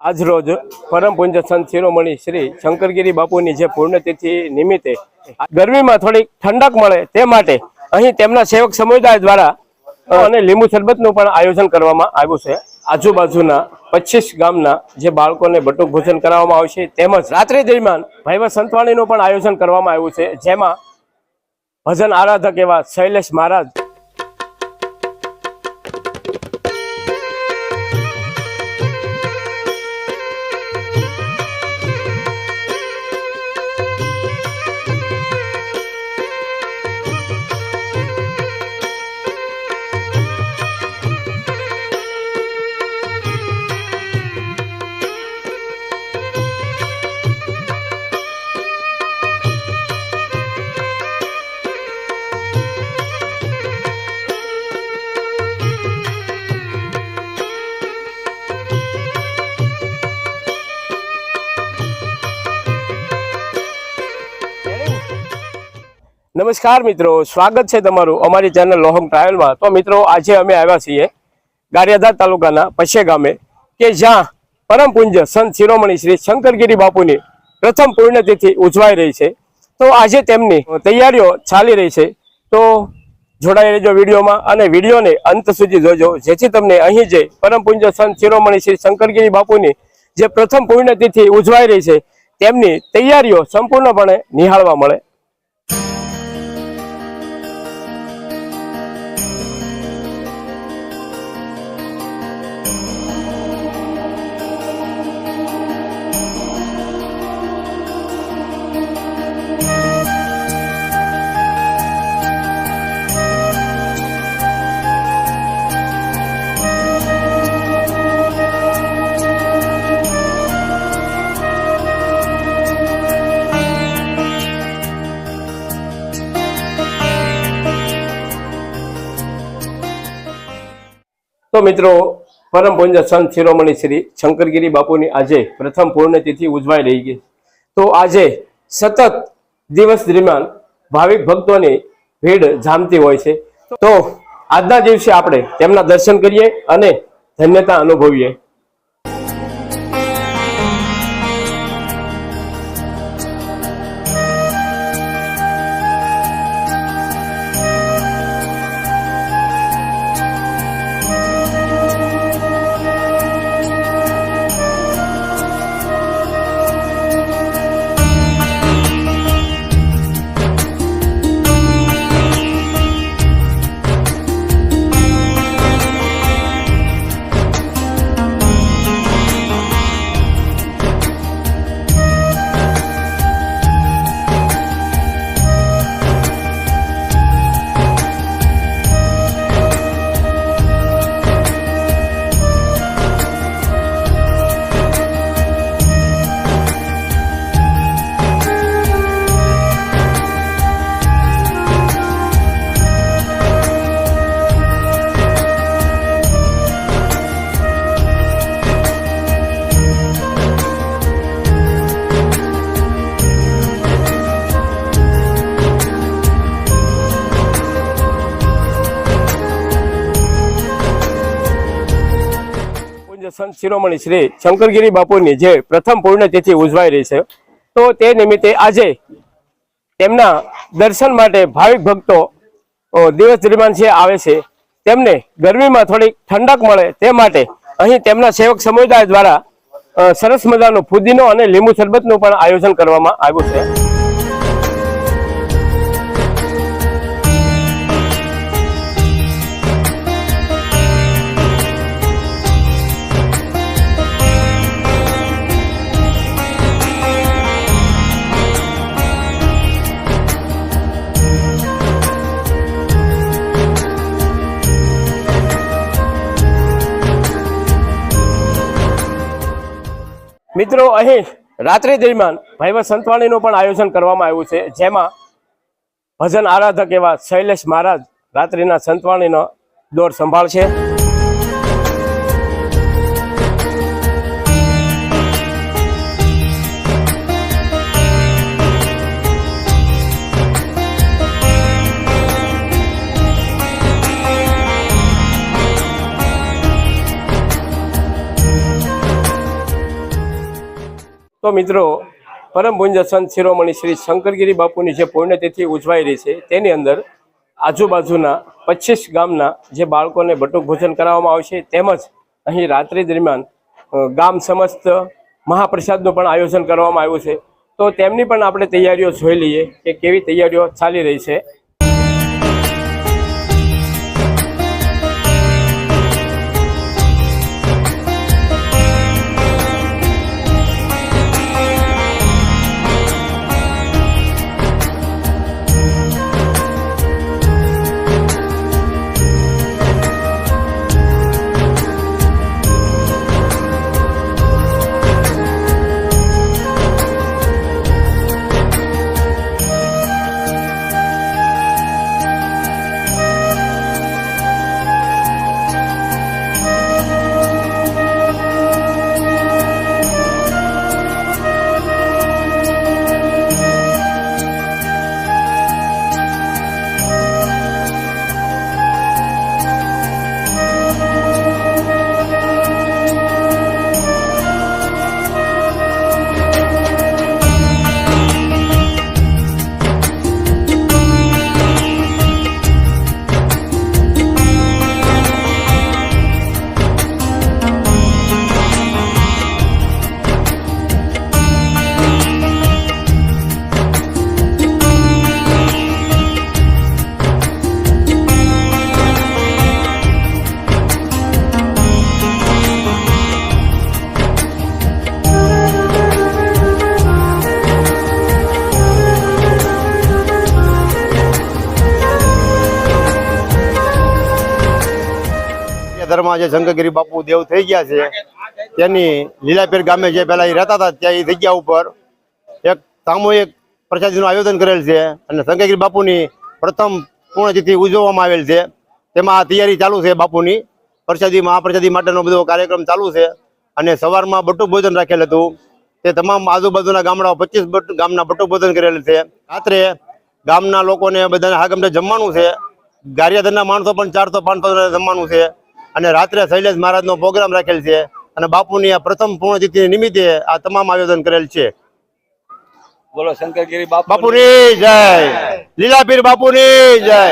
આજ રોજ પરમ પૂજ્ય સંત શિરોમણી શ્રી શંકરગીરી બાપુની જે પૂર્ણતિથિ નિમિત્તે ગરમીમાં થોડીક ઠંડક મળે તે માટે અહીં તેમના સેવક સમુદાય દ્વારા અને લીંબુ શરબતનું પણ આયોજન કરવામાં આવ્યું છે। આજુબાજુના 25 ગામના જે બાળકોને બટુક ભોજન કરાવવામાં આવશે તેમજ રાત્રિ દરમિયાન ભાઈવા સંતવાણીનું પણ આયોજન કરવામાં આવ્યું છે, જેમાં ભજન આરાધક એવા શૈલેષ મહારાજ नमस्कार मित्रों, स्वागत है तमारू अमारी चैनल लोहंग ट्रायल में। तो मित्रों, आज अमे आव्या छीए गारियाधार तालुकाना पछे गामे के ज्यां परम पूज्य संत शिरोमणी श्री शंकरगिरी बापूनी प्रथम पुण्यतिथि उजवाई रही है। तो आज तेमनी तैयारीओ चाली रही है। तो जोड़ाई रहो विडियो में अने विडियो ने अंत सुधी जोजो, जेथी तमने अहीं जे परम पूज्य संत शिरोमणी श्री शंकरगिरी बापूनी जे प्रथम पुण्यतिथि उजवाई रही है तेमनी तैयारीओ संपूर्णपणे निहाळवा मळे। तो मित्रों, परम पूज्य संत शिरोमणी श्री शंकरगिरी बापूनी आजे प्रथम पुण्यतिथि उजवाई रही है। तो आजे सतत दिवस दरमियान भाविक भक्तों की भीड़ जामती होय छे। तो आजना दिवसे आपणे तेमना दर्शन करीए अने धन्यता अनुभवीए। संत शिरोमणी श्री शंकरगिरी बापूनी जे प्रथम पुण्यतिथि उजवाई रही है। तो ते निमित्ते आजे तेमना दर्शन माटे भाविक भक्तों दिवस दरमियान जे आवे छे तेमने गर्मी में थोड़ी ठंडक मळे ते माटे अहीं तेमना सेवक समुदाय द्वारा सरस मजानो फुदीनो अने લીંબુ શરબતનું પણ આયોજન કરવામાં આવ્યું છે। मित्रों, अहीं रात्रि दरमियान भाईवा संतवाणीનું પણ આયોજન કરવામાં આવ્યું છે, જેમાં ભજન આરાધક એવા શૈલેષ મહારાજ રાત્રિના સંતવાણીનો દોર સંભાળશે। તો મિત્રો પરમ પૂજ્ય સંત શિરોમણી શ્રી શંકરગીરી બાપુની જે પુણ્યતિથિ ઉજવાઈ રહી છે તેની અંદર આજુબાજુના 25 ગામના જે બાળકોને બટુક ભોજન કરાવવામાં આવશે, તેમજ અહીં રાત્રિ દરમિયાન ગામ સમસ્ત મહાપ્રસાદનું પણ આયોજન કરવામાં આવ્યું છે। તો તેમની પણ આપણે તૈયારીઓ જોઈ લઈએ કે કેવી તૈયારીઓ ચાલી રહી છે। ધર્મ જે શંકરગીરી બાપુ દેવ થઈ ગયા છે તેની લીલાપીર ગામે જે પહેલા રહેતા હતા ત્યાં એ જગ્યા ઉપર એક સામૂહિક પ્રસાદીનું આયોજન કરેલ છે અને શંકરગીરી બાપુની પ્રથમ પુણ્યતિથિ ઉજવવામાં આવેલ છે। તેમાં આ તૈયારી ચાલુ છે। બાપુની પ્રસાદી મહાપ્રસાદી માટેનો બધો કાર્યક્રમ ચાલુ છે અને સવારમાં બટુક ભોજન રાખેલ હતું। તે તમામ આજુબાજુના ગામડાઓ 25 ગામના બટુક ભોજન કરેલ છે। રાત્રે ગામના લોકોને બધાને હા ગમતે જમવાનું છે। ગારિયાધરના માણસો પણ 400-500 જમવાનું છે અને રાત્રે શૈલેષ મહારાજનો પ્રોગ્રામ રાખેલ છે અને બાપુની આ પ્રથમ પુણ્યતિથિ નિમિત્તે આ તમામ આયોજન કરેલ છે। બોલો શંકરગીરી બાપુની જય, લીલાપીર બાપુની જય।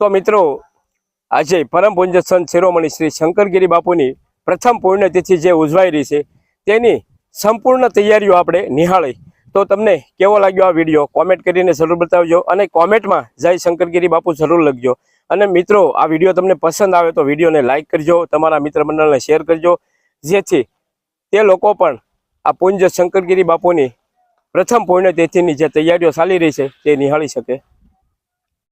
તો મિત્રો આજે પરમ પૂજ્ય સંત શિરોમણી શ્રી શંકરગીરી બાપુની પ્રથમ પુણ્યતિથિ જે ઉજવાઈ રહી છે તેની સંપૂર્ણ તૈયારીઓ આપણે નિહાળી। તો તમને કેવો લાગ્યો આ વિડીયો કોમેન્ટ કરીને જરૂર બતાવજો અને કોમેન્ટમાં જય શંકરગીરી બાપુ જરૂર લખજો। અને મિત્રો આ વિડીયો તમને પસંદ આવે તો વિડીયોને લાઈક કરજો, તમારા મિત્ર મંડળને શેર કરજો, જેથી તે લોકો પણ આ પૂજ્ય શંકરગીરી બાપુની પ્રથમ પુણ્યતિથિની જે તૈયારીઓ ચાલી રહી છે તે નિહાળી શકે.